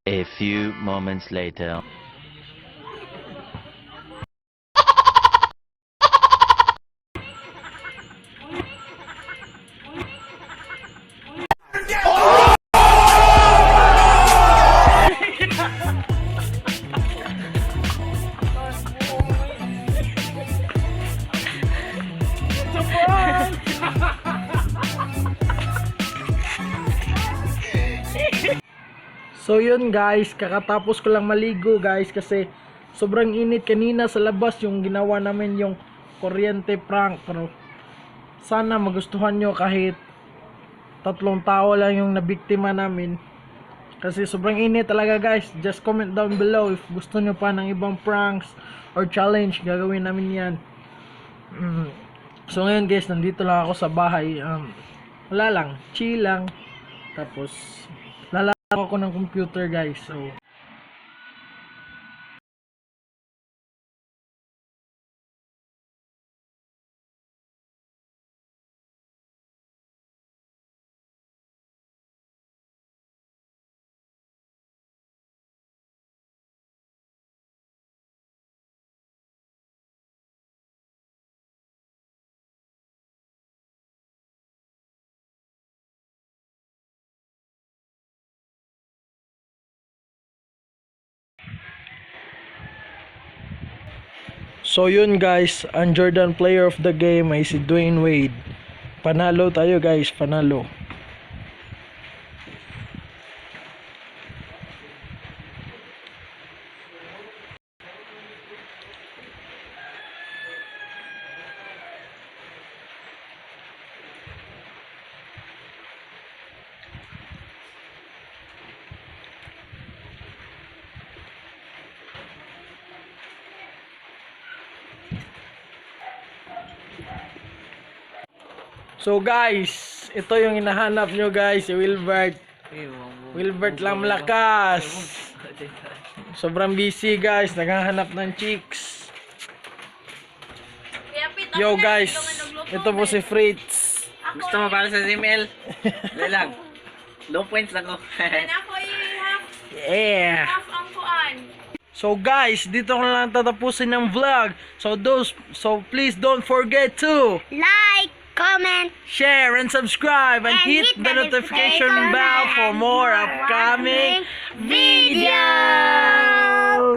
A few moments later. So yun guys, kakatapos ko lang maligo guys kasi sobrang init kanina sa labas yung ginawa namin yung kuryente prank. Pero sana magustuhan nyo kahit 3 tao lang yung nabiktima namin. Kasi sobrang init talaga guys. Just comment down below if gusto nyo pa ng ibang pranks or challenge, gagawin namin yan. So ngayon guys, nandito lang ako sa bahay. Wala lang, chill lang. Tapos ako ng computer guys. So yun guys, ang Jordan player of the game ay si Dwayne Wade. Panalo tayo guys, panalo. So guys, ito yung hinahanap nyo guys, si Wilbert. Wilbert lang malakas. Sobrang busy guys, naghahanap ng chicks. Yo guys, ito po si Fritz. Gusto mo para sa email? Dali lang. Low points lang ako. Yeah. So guys, dito ko na lang tatapusin ng vlog. So please don't forget to Like, comment, share and subscribe and hit the notification bell for more upcoming videos.